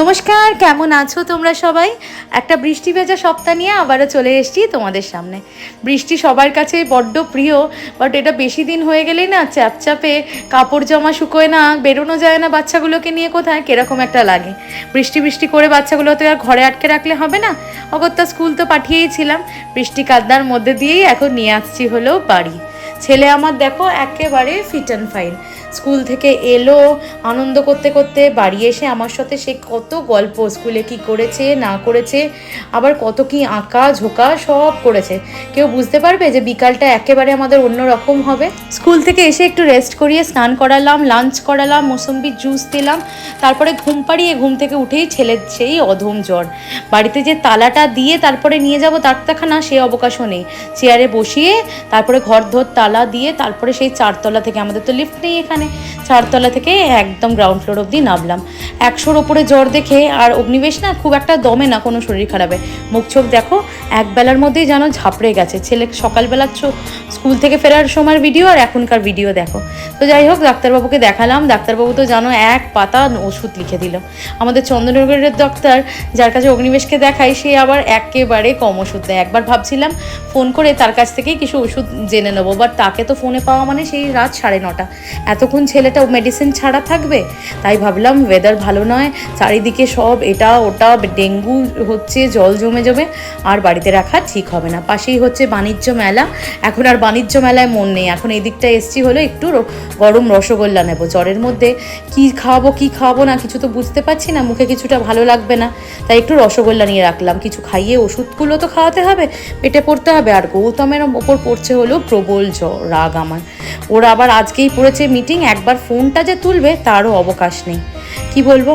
নমস্কার, কেমন আছো তোমরা সবাই? একটা বৃষ্টি ভেজা সপ্তাহ নিয়ে আবারও চলে এসেছি তোমাদের সামনে। বৃষ্টি সবার কাছে বড্ড প্রিয়, বাট এটা বেশি দিন হয়ে গেলেই না চ্যাপচ্যাপে কাপড় জামা শুকোয় না, বেরোনো যায় না, বাচ্চাগুলোকে নিয়ে কোথায় কিরকম একটা লাগে। বৃষ্টি বৃষ্টি করে বাচ্চাগুলোতে আর ঘরে আটকে রাখলে হবে না, অগত্যা স্কুল তো পাঠিয়েইছিলাম, বৃষ্টি কাদার মধ্যে দিয়েই এখন নিয়ে আসছি হলো বাড়ি। ছেলে আমার দেখো একেবারে ফিট অ্যান্ড ফাইন, স্কুল থেকে এলো, আনন্দ করতে করতে বাড়ি এসে আমার সাথে সে কত গল্প, স্কুলে কি করেছে না করেছে, আবার কত কি আঁকা ঝোঁকা সব করেছে। কেউ বুঝতে পারবে যে বিকালটা একেবারে আমাদের অন্য রকম হবে। স্কুল থেকে এসে একটু রেস্ট করিয়ে স্নান করালাম, লাঞ্চ করালাম, মৌসুম্বির জুস দিলাম, তারপরে ঘুম পাড়িয়ে ঘুম থেকে উঠেই ছেলের সেই অধম জ্বর। বাড়িতে যে তালাটা দিয়ে তারপরে নিয়ে যাব ডাক্তারখানা সে অবকাশও নেই, চেয়ারে বসিয়ে তারপরে ঘর ধর তালা দিয়ে তারপরে সেই 4তলা থেকে, আমাদের তো লিফট নেই এখানে, 4তলা থেকে একদম গ্রাউন্ড ফ্লোর অবধি নামলাম। 100-র ওপরে জ্বর দেখে আর অগ্নিবেশ না খুব একটা দমে না কোনো শরীর খারাপে, মুখ চোখ দেখো একবেলার মধ্যেই যেন ঝাপড়ে গেছে। ছেলে সকালবেলা স্কুল থেকে ফেরার সময়ের ভিডিও আর এখনকার ভিডিও দেখো। তো যাই হোক, ডাক্তারবাবুকে দেখালাম, ডাক্তারবাবু তো জানো এক পাতা ওষুধ লিখে দিল। আমাদের চন্দননগরের ডাক্তার যার কাছে অগ্নিবেশকে দেখাই সে আবার একেবারে কম ওষুধ দেয়। একবার ভাবছিলাম ফোন করে তার কাছ থেকেই কিছু ওষুধ জেনে নেবো, বাট তাকে তো ফোনে পাওয়া মানে সেই রাত 9:30, এতক্ষণ ছেলেটা মেডিসিন ছাড়া থাকবে। তাই ভাবলাম ওয়েদার ভালো নয়, চারিদিকে সব এটা ওটা, ডেঙ্গু হচ্ছে, জল জমে যাবে, আর বাড়িতে রাখা ঠিক হবে না। পাশেই হচ্ছে বাণিজ্য মেলা, এখন আর বাণিজ্য মেলায় মন নেই, এখন এই দিকটা এসছি হলো একটু গরম রসগোল্লা নেবো। জ্বরের মধ্যে কি খাওয়াবো না কিছু তো বুঝতে পারছি না, মুখে কিছুটা ভালো লাগবে না, তাই একটু রসগোল্লা নিয়ে রাখলাম। কিছু খাইয়ে ওষুধগুলো তো খাওয়াতে হবে, পেটে পড়তে হবে। আর গৌতমের ওপর পড়ছে হলো প্রবল রাগ আমার, ওরা আবার আজকেই পড়েছে মিটিং, একবার ফোনটা যে তুলবে তারও অবকাশ নেই। কি বলবো,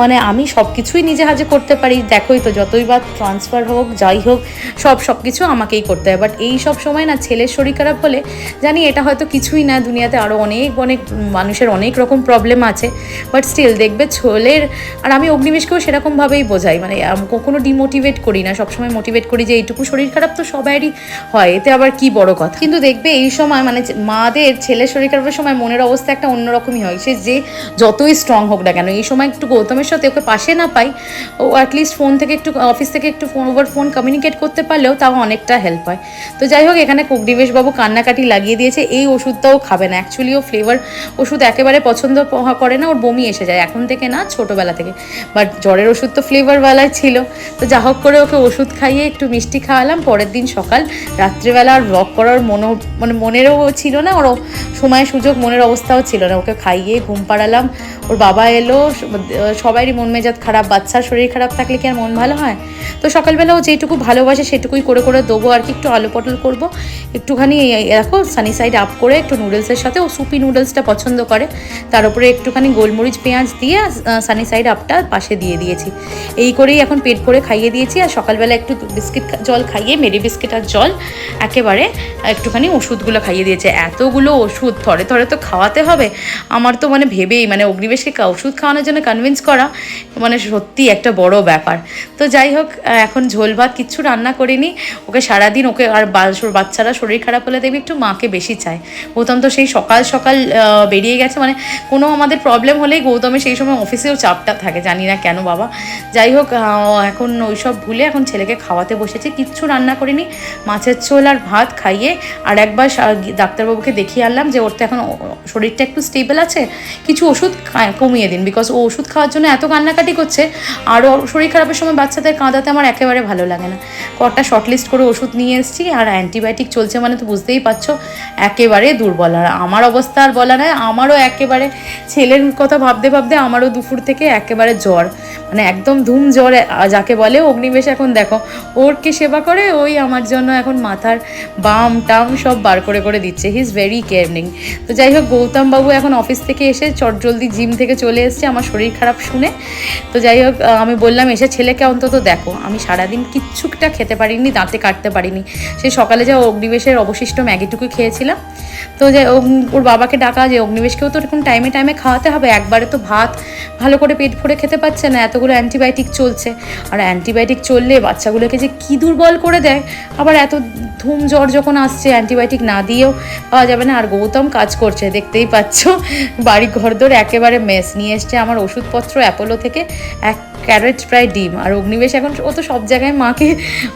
মানে আমি সব কিছুই নিজে হাতে করতে পারি, দেখোই তো, যতই বা ট্রান্সফার হোক যাই হোক সব কিছু আমাকেই করতে হয়। বাট এই সব সময় না ছেলের শরীর খারাপ হলে জানি এটা হয়তো কিছুই না, দুনিয়াতে আরও অনেক মানুষের অনেক রকম প্রবলেম আছে, বাট স্টিল দেখবে ছেলের, আর আমি অগ্নিবেশকেও সেরকমভাবেই বোঝাই, মানে কখনো ডিমোটিভেট করি না, সবসময় মোটিভেট করি যে এইটুকু শরীর খারাপ তো সবারই হয়, এতে আবার কি বড় কথা। কিন্তু দেখবে এই সময় মানে মাদের ছেলের শরীর খারাপের সময় মনের অবস্থা একটা অন্যরকমই হয়, সে যে যতই স্ট্রং হোক না কেন। এই সময় একটু গৌতমের সাথে ওকে পাশে না পাই, ও অ্যাটলিস্ট ফোন থেকে একটু, অফিস থেকে একটু ফোন কমিউনিকেট করতে পারলেও তাও অনেকটা হেল্প হয়। তো যাই হোক, এখানে অগ্নিবেশবাবু কান্নাকাটি লাগিয়ে দিয়েছে, এই ওষুধটাও খাবে না। অ্যাকচুয়ালি ও ফ্লেভার ওষুধ একেবারে পছন্দ করে না, ওর বমি এসে যায় এখন থেকে না, ছোটোবেলা থেকে। বাট জ্বরের ওষুধ তো ফ্লেভারওয়ালাই ছিল, তো যা হোক করে ওকে ওষুধ খাইয়ে একটু মিষ্টি খাওয়ালাম। পরের দিন সকাল রাত্রিবেলা আর ব্লগ করার মনেরও ছিল না, ওর সময় সুযোগ মনের অবস্থাও ছিল না, ওকে খাইয়ে ঘুম পাড়ালাম। ওর বাবা এলো, সবারই মন মেজাজ খারাপ, বাচ্চার শরীর খারাপ থাকলে কি আর মন ভালো হয়? তো সকালবেলা ও যেটুকু ভালোবাসে সেটুকুই করে দেবো আর কি, একটু আলু পটল করবো, একটুখানি দেখো সানি সাইড আপ করে একটু নুডলসের সাথে, ও সুপি নুডলসটা পছন্দ করে, তার উপরে একটুখানি গোলমরিচ পেঁয়াজ দিয়ে সানি সাইড আপটা পাশে দিয়ে দিয়েছি। এই করেই এখন পেট ভরে খাইয়ে দিয়েছি। আর সকালবেলা একটু বিস্কিট জল খাইয়ে, মেরি বিস্কিট আর জল, একেবারে একটুখানি ওষুধগুলো খাইয়ে দিয়েছে। এতগুলো ওষুধ থরে থরে তো খাওয়াতে হবে, আমার তো মানে ভেবেই মানে অগ্নিবেশকে ওষুধ খাওয়ানোর জন্য কনভিন্স করা মানে সত্যি একটা বড় ব্যাপার। তো যাই হোক, এখন ঝোল ভাত কিচ্ছু রান্না করিনি, ওকে সারাদিন ওকে, আর বাচ্চারা শরীর খারাপ হলে দেখবি একটু মাকে বেশি চায়। গৌতম তো সেই সকাল সকাল বেরিয়ে গেছে, মানে কোনো আমাদের প্রবলেম হলেই গৌতমে সেই সময় অফিসেও চাপটা থাকে, জানি না কেন বাবা। যাই হোক, এখন ওইসব ভুলে এখন ছেলেকে খাওয়াতে বসেছি, কিচ্ছু রান্না করিনি, মাছের ঝোল আর ভাত খাইয়ে আর একবার ডাক্তারবাবুকে দেখিয়ে আনলাম যে ওর তো এখন শরীরটা একটু স্টেবল আছে, কিছু ওষুধ কমিয়ে দিন, বিকজ ও ওষুধ খাওয়ার জন্য এত কান্নাকাটি করছে। আর শরীর খারাপের সময় বাচ্চাদের কাঁদাতে আমার একেবারে ভালো লাগে না। কটা শর্টলিস্ট করে ওষুধ নিয়ে এসেছি, আর অ্যান্টিবায়োটিক চলছে, মানে তো বুঝতেই পারছো একেবারে দুর্বল। আর আমার অবস্থা আর বলা নয়, আমারও একেবারে ছেলের কথা ভাবতে ভাবতে আমারও দুপুর থেকে একেবারে জ্বর, মানে একদম ধুম জ্বর যাকে বলে। অগ্নিবেশ এখন দেখো ওর কি সেবা করে, ওই আমার জন্য এখন মাথার বাম টাম সব বার করে দিচ্ছে, হি ইজ ভেরি কেয়ারিং। তো যাই হোক, গৌতম বাবু এখন অফিস থেকে এসে চটজলদি জিম থেকে চলে এসছে আমার শরীর খারাপ শুনে। তো যাই হোক, আমি বললাম এসে ছেলেকে অন্তত দেখো, আমি সারাদিন কিচ্ছুটা খেতে পারিনি, দাঁতে কাটতে পারিনি, সেই সকালে যা অগ্নিবেশের অবশিষ্ট ম্যাগিটুকু খেয়েছিলাম। তো যে ওর বাবাকে ডাকা যে অগ্নিবেশকেও তো এরকম টাইমে টাইমে খাওয়াতে হবে, একবারে তো ভাত ভালো করে পেট ভরে খেতে পারছে না, এতগুলো অ্যান্টিবায়োটিক চলছে। আর অ্যান্টিবায়োটিক চললে বাচ্চাগুলোকে যে কী দুর্বল করে দেয়, আবার এত ধুম জ্বর যখন আসছে অ্যান্টিবায়োটিক না দিয়েও পাওয়া যাবে না। আর গৌতম কাজ করছে, দেখতেই পাচ্ছ, বাড়ি ঘরদোর একেবারে মেস নিয়ে এসছে আমার ওষুধপত্র অ্যাপোলো থেকে 1 ক্যারেট প্রায় ডিম। আর অগ্নিবেশ এখন ও তো সব জায়গায় মাকে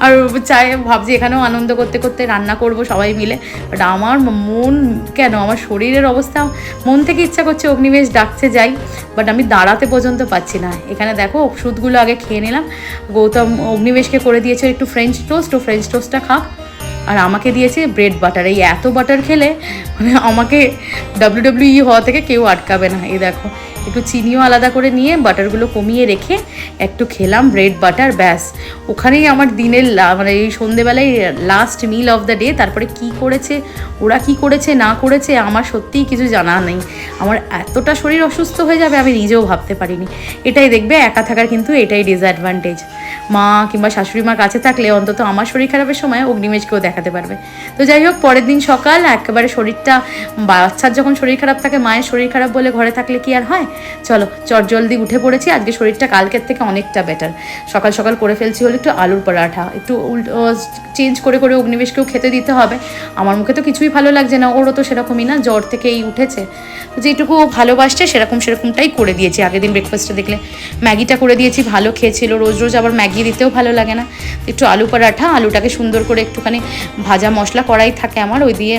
আর চায়, ভাবছি এখানেও আনন্দ করতে করতে রান্না করব সবাই মিলে। বাট আমার মন কেন, আমার শরীরের অবস্থা, মন থেকে ইচ্ছা করছে অগ্নিবেশ ডাকছে যাই, বাট আমি দাঁড়াতে পর্যন্ত পাচ্ছি না। এখানে দেখো ওষুধগুলো আগে খেয়ে নিলাম। গৌতম অগ্নিবেশকে করে দিয়েছে একটু ফ্রেঞ্চ টোস্ট, ও ফ্রেঞ্চ টোস্টটা খাক। আর আমাকে দিয়েছে ব্রেড বাটার। এই এত বাটার খেলে মানে আমাকে WWE হওয়া থেকে কেউ আটকাবে না। এই দেখো একটু চিনিও আলাদা করে নিয়ে বাটারগুলো কমিয়ে রেখে একটু খেলাম ব্রেড বাটার, ব্যাস ওখানেই আমার দিনের মানে এই সন্ধেবেলায় last meal of the day. তারপরে কি করেছে ওরা, কি করেছে না করেছে আমার সত্যিই কিছু জানা নেই। আমার এতটা শরীর অসুস্থ হয়ে যাবে আমি নিজেও ভাবতে পারিনি। এটাই দেখবে একা থাকার কিন্তু এটাই ডিসঅ্যাডভান্টেজ। মা কিংবা শাশুড়ি মার কাছে থাকলে অন্তত আমার শরীর খারাপের সময় অগ্নিমেশকেও দেখাতে পারবে। তো যাই হোক, পরের দিন সকাল একেবারে শরীরটা, বাচ্চার যখন শরীর খারাপ থাকে, মায়ের শরীর খারাপ বলে ঘরে থাকলে কি আর হয়। চলো চটজলদি উঠে পড়েছি। আজকে শরীরটা কালকের থেকে অনেকটা বেটার। সকাল সকাল করে ফেলছি হলো একটু আলুর পরাঠা, একটু চেঞ্জ করে করে অগ্নিবেশকেও খেতে দিতে হবে। আমার মুখে তো কিছুই ভালো লাগছে না, ওরও তো সেরকমই না, জ্বর থেকে এই উঠেছে। যেটুকু ভালোবাসছে সেরকমটাই করে দিয়েছি। আগের দিন ব্রেকফাস্টে দেখলে ম্যাগিটা করে দিয়েছি, ভালো খেয়েছিল। রোজ রোজ আবার ম্যাগি দিতেও ভালো লাগে না। একটু আলু পরাঠা, আলুটাকে সুন্দর করে একটুখানি ভাজা মশলা কড়াই থাকে আমার, ওই দিয়ে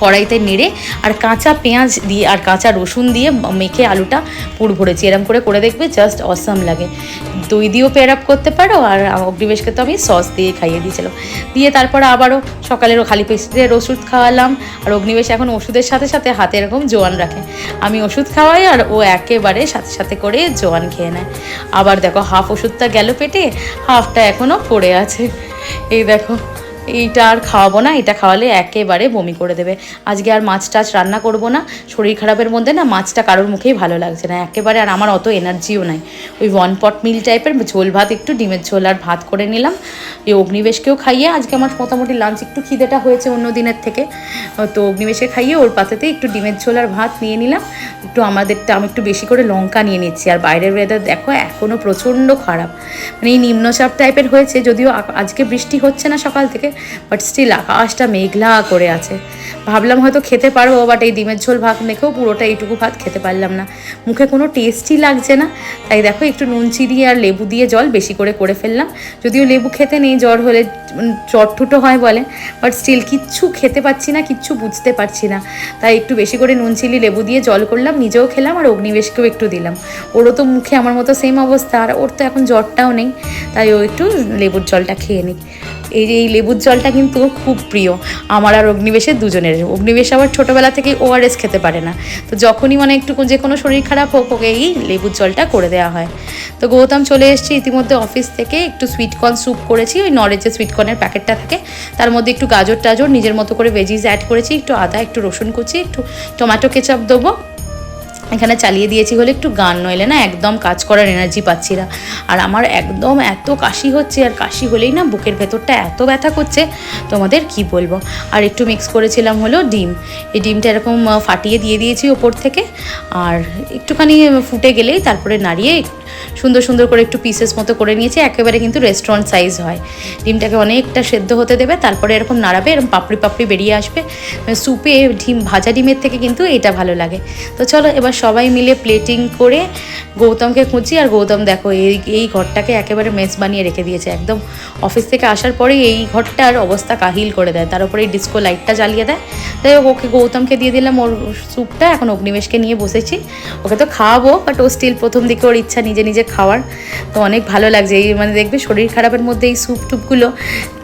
কড়াইতে নেড়ে আর কাঁচা পেঁয়াজ দিয়ে আর কাঁচা রসুন দিয়ে মেখে আলুটা পুর ভরেছি। এরম করে দেখবে জাস্ট অসাম লাগে। দই দিয়েও পেয়ার আপ করতে পারো। আর অগ্নিবেশকে তো আমি সস দিয়ে খাইয়ে দিয়েছিলাম। দিয়ে তারপরে আবারও সকালেরও খালি পেটের ওষুধ খাওয়ালাম। আর অগ্নিবেশ এখন ওষুধের সাথে সাথে হাতে এরকম জোয়ান রাখে। আমি ওষুধ খাওয়াই আর ও একেবারে সাথে সাথে করে জোয়ান খেয়ে নেয়। আবার দেখো হাফ ওষুধটা গেল পেটে, হাফটা এখনও পড়ে আছে। এই দেখো, এইটা আর খাওয়াবো না, এটা খাওয়ালে একেবারে বমি করে দেবে। আজকে আর মাছ টাছ রান্না করবো না। শরীর খারাপের মধ্যে না মাছটা কারোর মুখেই ভালো লাগছে না একেবারে। আর আমার অত এনার্জিও নাই। ওই 1 পট মিল টাইপের ঝোল ভাত, একটু ডিমের ঝোল আর ভাত করে নিলাম। এই অগ্নিবেশকেও খাইয়ে আজকে আমার মোটামুটি লাঞ্চ একটু খিদেটা হয়েছে অন্য দিনের থেকে। তো অগ্নিবেশকে খাইয়ে ওর পাতেতে একটু ডিমের ঝোল আর ভাত নিয়ে নিলাম। একটু আমাদেরটা আমি একটু বেশি করে লঙ্কা নিয়ে নিচ্ছি। আর বাইরের ওয়েদার দেখো এখনও প্রচণ্ড খারাপ, মানে এই নিম্নচাপ টাইপের হয়েছে। যদিও আজকে বৃষ্টি হচ্ছে না সকাল থেকে, বাট স্টিল আকাশটা মেঘলা করে আছে। ভাবলাম হয়তো খেতে পারবো, বাট এই ডিমের ঝোল ভাত মেখেও পুরোটা এইটুকু ভাত খেতে পারলাম না। মুখে কোনো টেস্টই লাগছে না। তাই দেখো একটু নুন চিনি আর লেবু দিয়ে জল বেশি করে ফেললাম। যদিও লেবু খেতে নেই, জ্বর হলে চটঠুটো হয় বলে, বাট স্টিল কিচ্ছু খেতে পাচ্ছি না, কিচ্ছু বুঝতে পারছি না। তাই একটু বেশি করে নুন চিনি লেবু দিয়ে জল করলাম, নিজেও খেলাম আর অগ্নিবেশকেও একটু দিলাম। ওরও তো মুখে আমার মতো সেম অবস্থা, আর ওর তো এখন জ্বরটাও নেই, তাই ও একটু লেবুর জলটা খেয়ে নিই। এই লেবুর জলটা কিন্তু খুব প্রিয় আমার আর অগ্নিবেশের দুজনের। অগ্নিবেশ আবার ছোটোবেলা থেকেই ORS খেতে পারে না, তো যখনই মানে একটু যে কোনো শরীর খারাপ হোক ওকে এই লেবুর জলটা করে দেওয়া হয়। তো গৌতম চলে এসেছি ইতিমধ্যে অফিস থেকে। একটু সুইটকর্ন স্যুপ করেছি, ওই নরেজের সুইটকর্নের প্যাকেটটা থাকে, তার মধ্যে একটু গাজর টাজর নিজের মতো করে ভেজিস অ্যাড করেছি, একটু আদা, একটু রসুন কুচি, একটু টমেটো কেচাপ দেবো। এখানে চালিয়ে দিয়েছি হলে একটু গান, নইলে না একদম কাজ করার এনার্জি পাচ্ছি না। আর আমার একদম এত কাশি হচ্ছে, আর কাশি হলেই না বুকের ভেতরটা এত ব্যথা করছে তোমাদের কি বলবো। আর একটু মিক্স করেছিলাম হলো ডিম, এই ডিমটা এরকম ফাটিয়ে দিয়ে দিয়েছি ওপর থেকে। আর একটুখানি ফুটে গেলেই তারপরে নাড়িয়ে সুন্দর করে একটু পিসেস মতো করে নিয়েছি। একেবারে কিন্তু রেস্টুরেন্ট সাইজ হয়। ডিমটাকে অনেকটা সেদ্ধ হতে দেবে, তারপরে এরকম নাড়াবে, এরকম পাপড়ি বেরিয়ে আসবে। স্যুপে ভাজা ডিমের থেকে কিন্তু এটা ভালো লাগে। তো চলো এবার সবাই মিলে প্লেটিং করে গৌতমকে খুঁজি। আর গৌতম দেখো এই ঘরটাকে একেবারে মেস বানিয়ে রেখে দিয়েছে। একদম অফিস থেকে আসার পরেই এই ঘরটার অবস্থা কাহিল করে দেয়, তার উপরে এই ডিস্কো লাইটটা জ্বালিয়ে দেয়। তাই ওকে গৌতমকে দিয়ে দিলাম ওর স্যুপটা। এখন অগ্নিবেশকে নিয়ে বসেছি, ওকে তো খাওয়াবো, বাট ও স্টিল প্রথম দিকে ওর ইচ্ছা নিজে খাওয়ার। তো অনেক ভালো লাগছে এই, মানে দেখবে শরীর খারাপের মধ্যে এই স্যুপ টুপগুলো,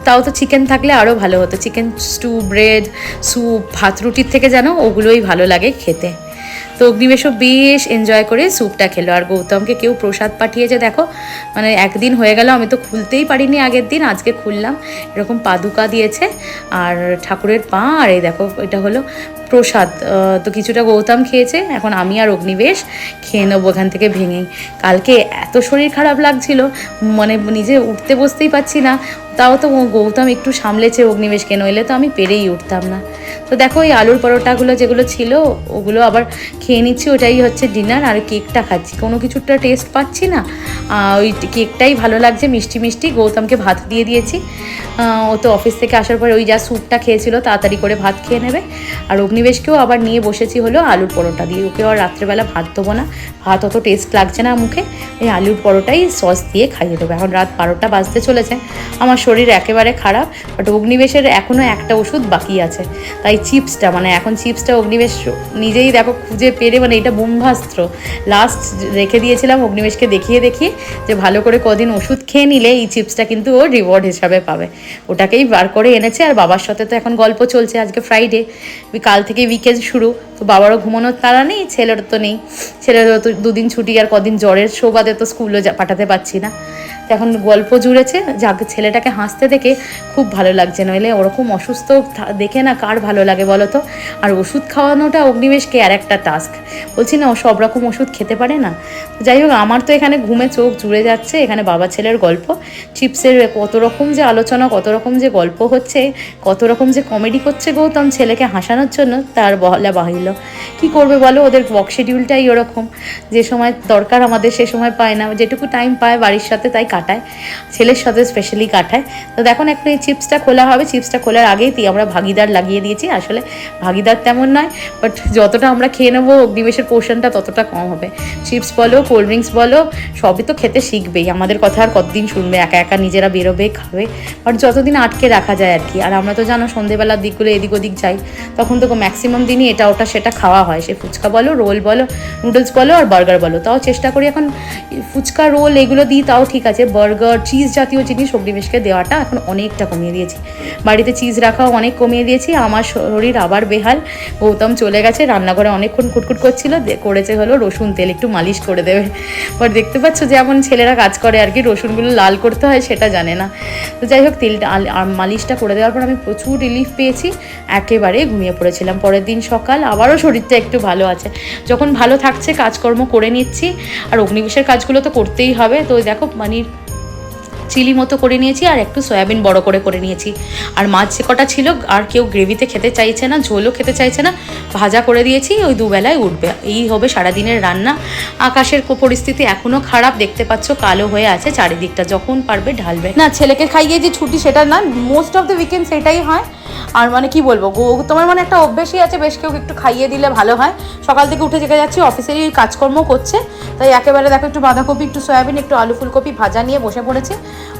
তাও তো চিকেন থাকলে আরও ভালো হতো। চিকেন স্টু, ব্রেড, স্যুপ, ভাত রুটির থেকে যেন ওগুলোই ভালো লাগে খেতে। তো অগ্নিবেশও বেশ এনজয় করে স্যুপটা খেলো। আর গৌতমকে কেউ প্রসাদ পাঠিয়েছে দেখো, মানে একদিন হয়ে গেল আমি তো খুলতেই পারিনি আগের দিন, আজকে খুললাম। এরকম পাদুকা দিয়েছে আর ঠাকুরের পা, আর এই দেখো এটা হলো প্রসাদ। তো কিছুটা গৌতম খেয়েছে, এখন আমি আর অগ্নিবেশ খেয়ে নেবো এখান থেকে ভেঙেই। কালকে এত শরীর খারাপ লাগছিল, মানে নিজে উঠতে বসতেই পারছি না, তাও তো গৌতম একটু সামলেছে অগ্নিবেশকে, নইলে তো আমি পেরেই উঠতাম না। তো দেখো এই আলুর পরোটাগুলো যেগুলো ছিল ওগুলো আবার খেয়ে নিচ্ছি, ওটাই হচ্ছে ডিনার। আর কেকটা খাচ্ছি, কোনো কিছুটা টেস্ট পাচ্ছি না। ওই কেকটাই ভালো লাগছে, মিষ্টি মিষ্টি। গৌতমকে ভাত দিয়ে দিয়েছি, ও তো অফিস থেকে আসার পর ওই যা স্যুপটা খেয়েছিল তাড়াতাড়ি করে ভাত খেয়ে নেবে। আর অগ্নিবেশকেও আবার নিয়ে বসেছি হলো আলুর পরোটা দিয়ে, ওকেও আর রাত্রেবেলা ভাত দেবো না, ভাত অত টেস্ট লাগছে না মুখে, এই আলুর পরোটাই সস দিয়ে খাইয়ে দেবো। এখন রাত 12টা বাজতে চলেছে, আমার শরীর একেবারে খারাপ, বাট অগ্নিবেশের এখনও একটা ওষুধ বাকি আছে, তাই চিপসটা মানে এখন চিপসটা অগ্নিবেশ নিজেই দেখো খুঁজে পেরে, মানে এটা ব্রহ্মাস্ত্র, লাস্ট রেখে দিয়েছিলাম অগ্নিবেশকে দেখিয়ে দেখিয়ে যে ভালো করে কদিন ওষুধ খেয়ে নিলে এই চিপসটা কিন্তু ও রিওয়ার্ড হিসাবে পাবে, ওটাকেই বার করে এনেছে। আর বাবার সাথে তো এখন গল্প চলছে, আজকে ফ্রাইডে, কাল থেকে উইকেন্ড শুরু, তো বাবারও ঘুমানোর তাড়া নেই, ছেলের তো নেই, ছেলের তো দুদিন ছুটি, আর কদিন জ্বরের শোবাদে তো স্কুলও পাঠাতে পারছি না। তো এখন গল্প জুড়েছে, যাকে ছেলেটাকে হাসতে দেখে খুব ভালো লাগছে, নইলে ওরকম অসুস্থ দেখে না কার ভালো লাগে বলো তো। আর ওষুধ খাওয়ানোটা অগ্নিবেশকে আর একটা টাস্ক, বলছি না ও সব রকম ওষুধ খেতে পারে না। যাই হোক, আমার তো এখানে ঘুমে চোখ জুড়ে যাচ্ছে, এখানে বাবা ছেলের গল্প, চিপসের কত রকম যে আলোচনা, কত রকম যে গল্প হচ্ছে, কত রকম যে কমেডি করছে গৌতম ছেলেকে হাসানোর জন্য, তার বলা বাহিল। কী করবে বলো, ওদের ওয়ার্ক শিডিউলটাই ওরকম, যে সময় দরকার আমাদের সে সময় পায় না, যেটুকু টাইম পায় বাড়ির সাথে তাই কাটায়, ছেলের সাথে স্পেশালি কাটায়। তো দেখুন এখন এই চিপসটা খোলা হবে, চিপসটা খোলার আগেই আমরা ভাগিদার লাগিয়ে দিয়েছি, আসলে ভাগিদার তেমন নয়, বাট যতটা আমরা খেয়ে নেবো অগ্নিবেশের পোর্শনটা ততটা কম হবে। চিপস বলো, কোল্ড ড্রিঙ্কস বলো, সবই তো খেতে শিখবেই, আমাদের কথা আর কতদিন শুনবে, একা একা নিজেরা বেরোবে খাবে, বাট যতদিন আটকে রাখা যায় আর কি। আর আমরা তো জানো সন্ধেবেলার দিকগুলো এদিক ওদিক যাই, তখন তো ম্যাক্সিমাম দিনই এটা ওটা সেটা খাওয়া হয়, সে ফুচকা বলো, রোল বলো, নুডলস বলো আর বার্গার বলো, তাও চেষ্টা করি এখন ফুচকা রোল এগুলো দিই, তাও ঠিক আছে, বার্গার চিজ জাতীয় জিনিস অগ্নিবেশকে দেওয়াটা এখন অনেকটা কমিয়ে দিয়েছি, বাড়িতে চিজ রাখাও অনেক কমিয়ে দিয়েছি। আমার শরীর আবার বেহাল, গৌতম চলে গেছে রান্নাঘরে, অনেকক্ষণ কুটকুট করছিল, করেছে হলো রসুন তেল একটু মালিশ করে দেবে, বাট দেখতে পাচ্ছ যেমন ছেলেরা কাজ করে আর কি, রসুনগুলো লাল করতে হয় সেটা জানে না। তো যাই হোক, তেলটা মালিশটা করে দেওয়ার পর আমি প্রচুর রিলিফ পেয়েছি, একেবারে ঘুমিয়ে পড়েছিলাম। পরের দিন সকাল আবারও শরীরটা একটু ভালো আছে, যখন ভালো থাকছে কাজকর্ম করে নিচ্ছি, আর অগ্নিবেশের কাজগুলো তো করতেই হবে। তো দেখো পনির চিলি মতো করে নিয়েছি, আর একটু সয়াবিন বড় করে নিয়েছি, আর মাছ যে কটা ছিল, আর কেউ গ্রেভিতে খেতে চাইছে না, ঝোলও খেতে চাইছে না, ভাজা করে দিয়েছি, ওই দুবেলায় উঠবে, এই হবে সারাদিনের রান্না। আকাশের পরিস্থিতি এখনও খারাপ, দেখতে পাচ্ছ কালো হয়ে আছে চারিদিকটা, যখন পারবে ঢালবে। না ছেলেকে খাইয়ে যে ছুটি সেটা না, মোস্ট অফ দ্য উইকেন্ড সেটাই হয়। আর মানে কি বলবো, তোমার মানে একটা অভ্যেসই আছে, বেশ কেউ একটু খাইয়ে দিলে ভালো হয়। সকাল থেকে উঠে জেগে যাচ্ছি, অফিসেরই কাজকর্ম করছে, তাই একেবারে দেখো একটু বাঁধাকপি, একটু সয়াবিন, একটু আলু ফুলকপি ভাজা নিয়ে বসে পড়েছে,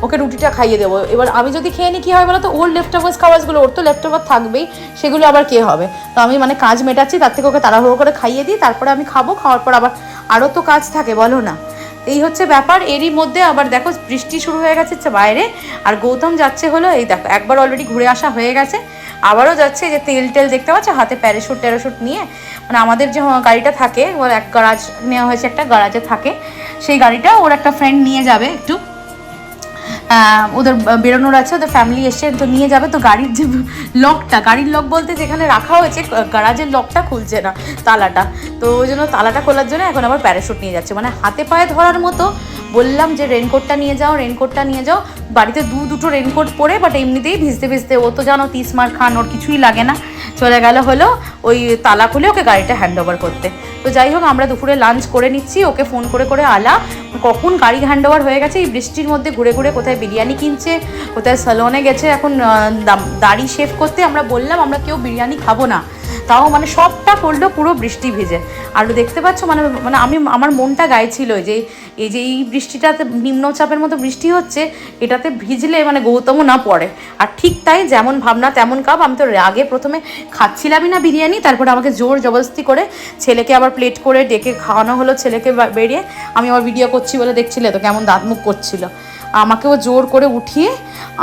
ওকে রুটিটা খাইয়ে দেবো। এবার আমি যদি খেয়ে নিই কী হয় বলো তো, ওর লেফটওভার্স খাবারগুলো, ওর তো লেফটওভার থাকবেই, সেগুলো আবার কে হবে। তো আমি মানে কাজ মেটাচ্ছি, তার থেকে ওকে তাড়াহুড়ো করে খাইয়ে দিই, তারপরে আমি খাবো, খাওয়ার পর আবার আরও তো কাজ থাকে বলো না। এই হচ্ছে ব্যাপার। এরই মধ্যে আবার দেখো বৃষ্টি শুরু হয়ে গেছে বাইরে, আর গৌতম যাচ্ছে হলো, এই দেখো একবার অলরেডি ঘুরে আসা হয়ে গেছে, আবারও যাচ্ছে, যে তেল টেল দেখতে পাচ্ছ হাতে প্যারাশুট নিয়ে, মানে আমাদের যে গাড়িটা থাকে, ওর এক গারাজ নেওয়া হয়েছে, একটা গারাজে থাকে, সেই গাড়িটা ওর একটা ফ্রেন্ড নিয়ে যাবে, একটু ওদের বেরোনোর আছে, ওদের ফ্যামিলি এসছে তো নিয়ে যাবে। তো গাড়ির যে লকটা, গাড়ির লক বলতে যেখানে রাখা হয়েছে গারাজের লকটা খুলছে না, তালাটা, তো ওই জন্য তালাটা খোলার জন্য এখন আবার প্যারাশুট নিয়ে যাচ্ছে, মানে হাতে পায়ে ধরার মতো। বললাম যে রেনকোটটা নিয়ে যাও, বাড়িতে দুটো রেনকোট পরে, বাট এমনিতেই ভিজতে ও তো জানো তিসমার খান, ওর কিছুই লাগে না, চলে গেল হলো ওই তালা খুলে ওকে গাড়িটা হ্যান্ড ওভার করতে। তো যাই হোক, আমরা দুপুরে লাঞ্চ করে নিচ্ছি, ওকে ফোন করে আলা কখন গাড়ি হ্যান্ড ওভার হয়ে গেছে, এই বৃষ্টির মধ্যে ঘুরে কোথায় বিরিয়ানি কিনছে, কোথায় স্যালনে গেছে এখন দাড়ি শেভ করতে। আমরা বললাম আমরা কেউ বিরিয়ানি খাবো না, তাও মানে সবটা করলো পুরো বৃষ্টি ভিজে। আর দেখতে পাচ্ছ মানে আমার মনটা গাইছিল যে এই বৃষ্টিটাতে নিম্নচাপের মতো বৃষ্টি হচ্ছে, এটাতে ভিজলে মানে গৌতমও না পড়ে। আর ঠিক তাই, যেমন ভাবনা তেমন কাপ। আমি তো আগে প্রথমে খাচ্ছিলামই না বিরিয়ানি, তারপরে আমাকে জোর জবরদস্তি করে ছেলেকে আবার প্লেট করে ডেকে খাওয়ানো হলো, ছেলেকে বেরিয়ে আমি আবার ভিডিও করছি বলে দেখছিলে তো কেমন দাঁত মুখ করছিল, আমাকেও জোর করে উঠিয়ে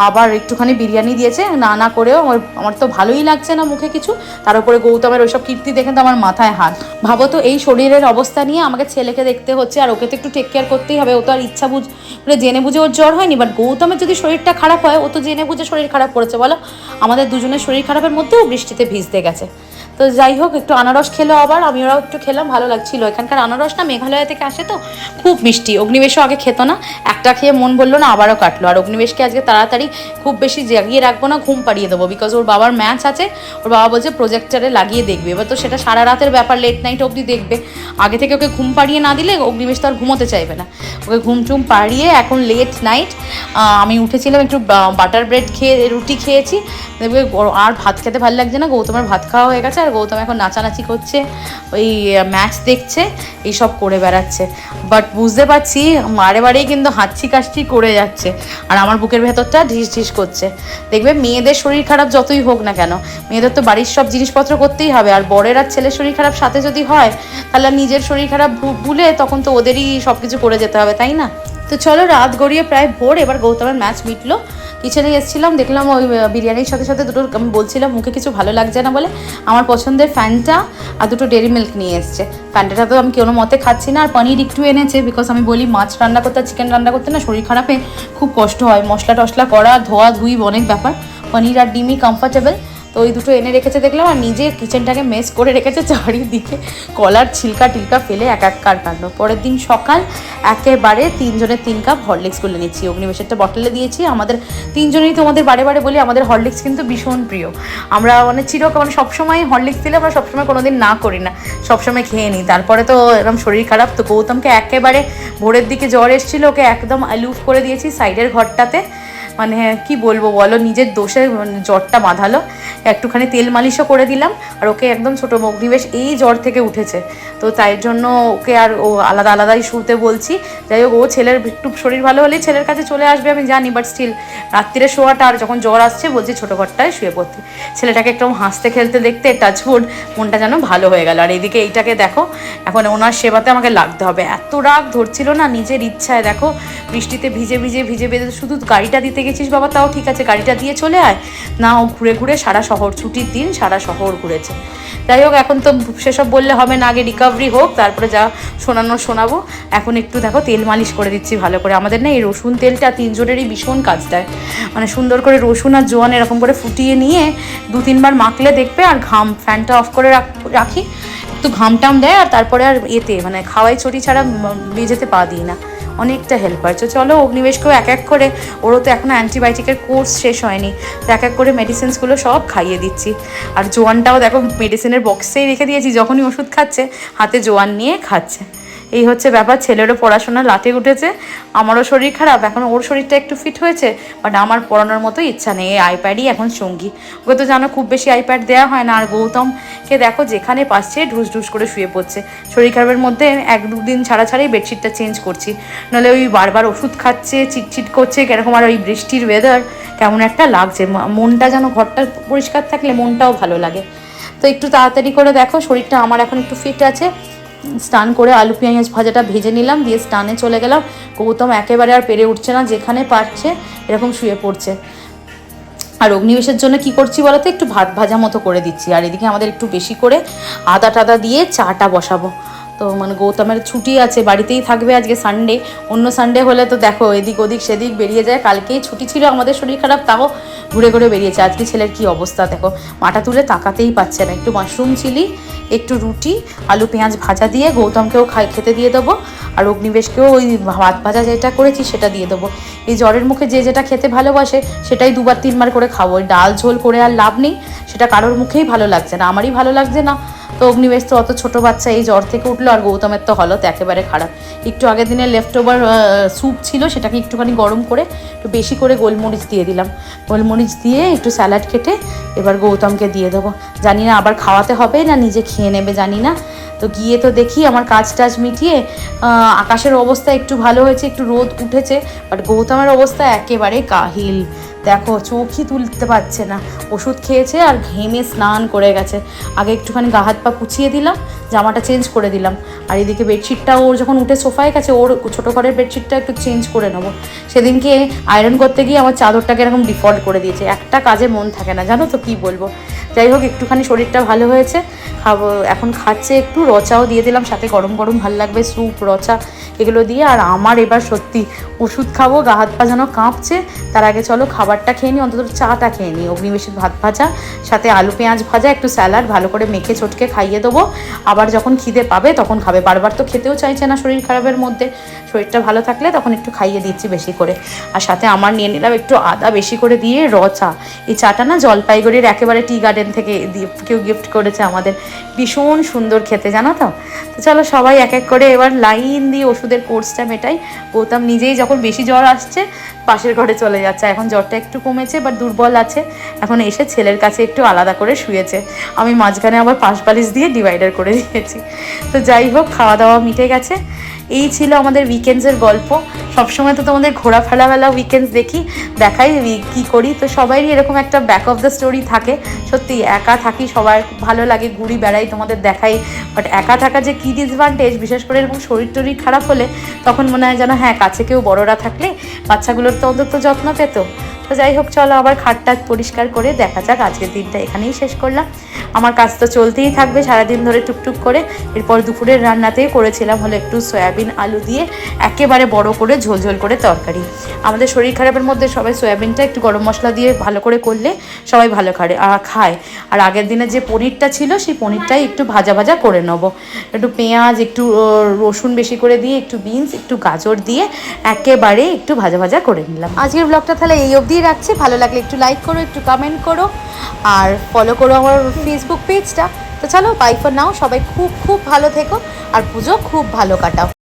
আবার একটুখানি বিরিয়ানি দিয়েছে, না করেও আমার তো ভালোই লাগছে না মুখে কিছু, তার উপরে গৌতমের ওইসব কীর্তি দেখে তো আমার মাথায় হাত। ভাবো তো এই শরীরের অবস্থা নিয়ে আমাকে ছেলেকে দেখতে হচ্ছে, আর ওকে তো একটু টেক কেয়ার করতেই হবে, ও তো আর ইচ্ছা জেনে বুঝে ওর জ্বর হয়নি, বাট গৌতমের যদি শরীরটা খারাপ হয়, ও তো জেনে বুঝে শরীর খারাপ করেছে বলো, আমাদের দুজনের শরীর খারাপের মধ্যেও বৃষ্টিতে ভিজতে গেছে। তো যাই হোক, একটু আনারস খেলো আবার, আমি ওরাও একটু খেলাম, ভালো লাগছিল। এখানকার আনারস না মেঘালয় থেকে আসে তো খুব মিষ্টি। অগ্নিবেশও আগে খেত না, একটা খেয়ে মন বললো না, আবারও কাটলো। আর অগ্নিবেশকে আজকে তাড়াতাড়ি খুব বেশি জাগিয়ে রাখবো না, ঘুম পাড়িয়ে দেবো, বিকজ ওর বাবার ম্যাচ আছে। ওর বাবা বলছে প্রজেক্টারে লাগিয়ে দেখবে, এবার তো সেটা সারা রাতের ব্যাপার, লেট নাইট অবধি দেখবে। আগে থেকে ওকে ঘুম পাড়িয়ে না দিলে অগ্নিবেশ তো আর ঘুমোতে চাইবে না। ওকে ঘুম টুম পাড়িয়ে এখন লেট নাইট আমি উঠেছিলাম, একটু বাটার ব্রেড খেয়ে রুটি খেয়েছি। দেখবে আর ভাত খেতে ভালো লাগছে না, গৌতমের ভাত খাওয়া হয়ে গেছে। আর গৌতম এখন নাচানাচি করছে, ওই ম্যাচ দেখছে, এইসব করে বেড়াচ্ছে। বাট বুঝতে পারছি বারে বারেই কিন্তু হাঁচি কাশি করে যাচ্ছে, আর আমার বুকের ভেতরটা ঢিস ঢিস করছে। দেখবে মেয়েদের শরীর খারাপ যতই হোক না কেন, মেয়েদের তো বাড়ির সব জিনিসপত্র করতেই হবে, আর বরের আর ছেলের শরীর খারাপ সাথে যদি হয়, তাহলে নিজের শরীর খারাপ ভুলে তখন তো ওদেরই সব কিছু করে যেতে হবে, তাই না? তো চলো, রাত গড়িয়ে প্রায় ভোর, এবার গৌতমের ম্যাচ মিটলো। কিচেনে এসেছিলাম, দেখলাম ওই বিরিয়ানির সাথে সাথে দুটো, আমি বলছিলাম মুখে কিছু ভালো লাগছে না বলে, আমার পছন্দের ফ্যান্টা আর দুটো ডেরি মিল্ক নিয়ে এসছে। ফ্যান্টাটা তো আমি কোনো মতে খাচ্ছি না, আর পনির একটু এনেছে, বিকজ আমি বলি মাছ রান্না করতে আর চিকেন রান্না করতে না শরীর খারাপে খুব কষ্ট হয়, মশলা টশলা করা, ধোয়া ধুই অনেক ব্যাপার। পনির আর ডিমই কমফর্টেবল, তো ওই দুটো এনে রেখেছে দেখলাম। আর নিজে কিচেনটাকে মেস করে রেখেছে, চারিদিকে কলার ছিলকা টিলকা ফেলে একাকার কাণ্ড। পরের দিন সকাল একেবারে 3 জনের 3 কাপ হরলিক্স গুলে নিচ্ছি। অগ্নিবেশেরটা বটলে দিয়েছি। আমাদের 3 জনেরই তোমাদের বারে বারে বলি, আমাদের হরলিক্স কিন্তু ভীষণ প্রিয়। আমরা মানে মানে সবসময় হরলিক্স দিলে আমরা সবসময় কোনোদিন না করি না, সবসময় খেয়ে নিই। তারপরে তো এরকম শরীর খারাপ, তো গৌতমকে একেবারে ভোরের দিকে জ্বর এসেছিলো, ওকে একদম অ্যালুফ করে দিয়েছি সাইডের ঘরটাতে। মানে কি বলবো বলো, নিজের দোষে জ্বরটা বাঁধালো। একটুখানি তেল মালিশও করে দিলাম, আর ওকে একদম ছোটো অগ্নিবেশ এই জ্বর থেকে উঠেছে, তো তাই জন্য ওকে আর ও আলাদা আলাদাই শুতে বলছি। যাই হোক, ও ছেলের একটু শরীর ভালো হলেই ছেলের কাছে চলে আসবে আমি জানি, বাট স্টিল রাত্রিরে শোয়াটা, আর যখন জ্বর আসছে বলছি ছোটো ঘরটায় শুয়ে পড়তে। ছেলেটাকে একদম হাসতে খেলতে দেখতে টাচউড মনটা যেন ভালো হয়ে গেল। আর এইদিকে এইটাকে দেখো, এখন ওনার সেবাতে আমাকে লাগতে হবে। এত রাগ ধরছিল না নিজের ইচ্ছায়, দেখো বৃষ্টিতে ভিজে ভিজে ভিজে বেঁধে, শুধু গাড়িটা দিতে গেছিস বাবা, তাও ঠিক আছে গাড়িটা দিয়ে চলে আয় না, ও ঘুরে ঘুরে সারা শহর, ছুটির দিন সারা শহর ঘুরেছে। যাই হোক, এখন তো সেসব বললে হবে না, আগে রিকভারি হোক, তারপরে যা শোনাবো। এখন একটু দেখো তেল মালিশ করে দিচ্ছি ভালো করে। আমাদের না এই রসুন তেলটা 3 জনেরই ভীষণ কাজ দেয়, মানে সুন্দর করে রসুন আর জোয়ান এরকম করে ফুটিয়ে নিয়ে 2-3 বার মাখলে দেখবে, আর ফ্যানটা অফ করে রাখি, একটু ঘামটাম দেয়, আর তারপরে আর এতে মানে খাওয়াই ছড়ি ছাড়া মেঝেতে পা দিই না, অনেকটা হেল্প হয়। তো চলো, অগ্নিবেশকেও এক এক করে, ওরও তো এখনও অ্যান্টিবায়োটিকের কোর্স শেষ হয়নি, তো এক এক করে মেডিসিনসগুলো সব খাইয়ে দিচ্ছি। আর জোয়ানটাও দেখো মেডিসিনের বক্সেই রেখে দিয়েছি, যখনই ওষুধ খাচ্ছে হাতে জোয়ান নিয়ে খাচ্ছে। এই হচ্ছে ব্যাপার। ছেলেরও পড়াশোনা লাটে উঠেছে, আমারও শরীর খারাপ, এখন ওর শরীরটা একটু ফিট হয়েছে, বাট আমার পড়ানোর মতো ইচ্ছা নেই, এই আইপ্যাডই এখন সঙ্গী। ওকে তো জানো খুব বেশি আইপ্যাড দেওয়া হয় না। আর গৌতমকে দেখো যেখানে পাচ্ছে ঢুস ঢুস করে শুয়ে পড়ছে। শরীর খারাপের মধ্যে 1-2 দিন ছাড়া ছাড়াই বেডশিটটা চেঞ্জ করছি, নাহলে ওই বারবার ওষুধ খাচ্ছে, চিটচিট করছে কিরকম। আর ওই বৃষ্টির ওয়েদার কেমন একটা লাগছে, মনটা যেন, ঘরটা পরিষ্কার থাকলে মনটাও ভালো লাগে। তো একটু তাড়াতাড়ি করে দেখো, শরীরটা আমার এখন একটু ফিট আছে। স্নান করে আলু পেঁয়াজ ভাজাটা ভেজে নিলাম, দিয়ে স্নানে চলে গেলাম। গৌতম একেবারে আর পেরে উঠছে না, যেখানে পারছে এরকম শুয়ে পড়ছে। আর অগ্নিবেশের জন্য কি করছি বলতো, একটু ভাত ভাজা মতো করে দিচ্ছি। আর এদিকে আমাদের একটু বেশি করে আদা টাদা দিয়ে চাটা বসাবো। তো মানে গৌতমের ছুটি আছে, বাড়িতেই থাকবে আজকে সানডে। অন্য সানডে হলে তো দেখো এদিক ওদিক সেদিক বেরিয়ে যায়। কালকেই ছুটি ছিল, আমাদের শরীর খারাপ, তাও ঘুরে ঘুরে বেরিয়েছে। আজকে ছেলের কি অবস্থা দেখো, মাথা তুলে তাকাতেই পাচ্ছে না। একটু মাশরুম চিলি, একটু রুটি, আলু পেঁয়াজ ভাজা দিয়ে গৌতমকেও খেতে দিয়ে দেবো, আর অগ্নিবেশকেও ওই ভাত ভাজা যেটা করেছি সেটা দিয়ে দেবো। এই জ্বরের মুখে যে যেটা খেতে ভালোবাসে সেটাই 2-3 বার করে খাবো। ওই ডাল ঝোল করে আর লাভ নেই, সেটা কারোর মুখেই ভালো লাগছে না, আমারই ভালো লাগছে না। তো অগ্নিবেশ তো অত ছোটো বাচ্চা, এই জ্বর থেকে উঠলো, আর গৌতমের তো হালত একেবারে খারাপ। একটু আগের দিনের লেফট ওভার স্যুপ ছিল, সেটাকে একটুখানি গরম করে একটু বেশি করে গোলমরিচ দিয়ে দিলাম। গোলমরিচ দিয়ে একটু স্যালাড কেটে এবার গৌতমকে দিয়ে দেবো। জানি না আবার খাওয়াতে হবে না নিজে খেয়ে নেবে জানি না। তো গিয়ে তো দেখি আমার কাজ টাজ মিটিয়ে, আকাশের অবস্থা একটু ভালো হয়েছে, একটু রোদ উঠেছে, বাট গৌতমের অবস্থা একেবারে কাহিল। দেখো চোখই তুলতে পারছে না, ওষুধ খেয়েছে আর ঘেমে স্নান করে গেছে। আগে একটুখানি গা হাত পা পুছিয়ে দিলাম, জামাটা চেঞ্জ করে দিলাম। আর এদিকে বেডশিটটা ওর যখন উঠে সোফায় গেছে, ওর ছোটো ঘরের বেডশিটটা একটু চেঞ্জ করে নেবো। সেদিনকে আয়রন করতে গিয়ে আমার চাদরটাকে এরকম ডিফল্ট করে দিয়েছে, একটা কাজে মন থাকে না, জানো তো কী বলবো। যাই হোক একটুখানি শরীরটা ভালো হয়েছে, খাবো এখন খাচ্ছে একটু, রচাও দিয়ে দিলাম সাথে, গরম গরম ভালো লাগবে স্যুপ রচা এগুলো দিয়ে। আর আমার এবার সত্যি ওষুধ খাবো, গা হাত পা যেন কাঁপছে। তার আগে চলো খাবারটা খেয়ে নিই, অন্তত চাটা খেয়ে নিই। অগ্নিবেশীর ভাত ভাজা সাথে আলু পেঁয়াজ ভাজা, একটু স্যালাড ভালো করে মেখে চটকে খাইয়ে দেবো। আবার যখন খিদে পাবে তখন খাবে, বারবার তো খেতেও চাইছে না শরীর খারাপের মধ্যে। শরীরটা ভালো থাকলে তখন একটু খাইয়ে দিচ্ছি বেশি করে। আর সাথে আমার নিয়ে নিলাম একটু আদা বেশি করে দিয়ে র চা। এই চাটা না জলপাইগুড়ির একেবারে টি গার্ডেন থেকে কেউ গিফট করেছে আমাদের, ভীষণ সুন্দর খেতে, জানো তো। তো চলো সবাই এক এক করে এবার লাইন দিয়ে ওষুধের কোর্সটা মেটাই। গৌতম নিজেই যখন বেশি জ্বর আসছে পাশের ঘরে চলে যাচ্ছে, এখন জ্বরটা একটু কমেছে বাট দুর্বল আছে, এখন এসে ছেলের কাছে একটু আলাদা করে শুয়েছে। আমি মাঝখানে আবার পাশ বালিশ দিয়ে ডিভাইডার করে দিয়েছি। তো যাই হোক খাওয়া দাওয়া মিটে গেছে। এই ছিল আমাদের উইকেন্ডসের গল্প। সবসময় তো তোমাদের ঘোরাফেরাবেলা উইকেন্ডস দেখাই কী করি। তো সবারই এরকম একটা ব্যাক অফ দ্য স্টোরি থাকে। সত্যি একা থাকি, সবার ভালো লাগে, ঘুরি বেড়াই, তোমাদের দেখাই, বাট একা থাকা যে কী ডিসঅ্যাডভান্টেজ, বিশেষ করে এরকম শরীর টরীর খারাপ হলে তখন মনে হয় যেন হ্যাঁ কাছে কেউ বড়রা থাকলে বাচ্চাগুলোর তো অন্তত যত্ন পেত। তো যাই হোক চলো আবার খাটটা পরিষ্কার করে দেখা যাক। আজকের দিনটা এখানেই শেষ করলাম। আমার কাজ তো চলতেই থাকবে সারাদিন ধরে টুকটুক করে। এরপর দুপুরের রান্নাতেই করেছিলাম হলো একটু সয়াবিন আলু দিয়ে একেবারে বড় করে ঝোলঝোল করে তরকারি। আমাদের শরীর খারাপের মধ্যে সবাই সয়াবিনটা একটু গরম মশলা দিয়ে ভালো করে করলে সবাই ভালো খায়। আর আগের দিনে যে পনিরটা ছিল সেই পনিরটাই একটু ভাজা ভাজা করে নেবো, একটু পেঁয়াজ একটু রসুন বেশি করে দিয়ে একটু বিনস একটু গাজর দিয়ে একেবারে একটু ভাজা ভাজা করে নিলাম। আজকের ব্লগটা তাহলে এই অবধিই রাখছি। ভালো লাগলে একটু লাইক করো, একটু কমেন্ট করো, আর ফলো করো আমার ফেসবুক পেজটা। তো চলো বাই ফর নাও, সবাই খুব খুব ভালো থেকো আর পুজো খুব ভালো কাটাও।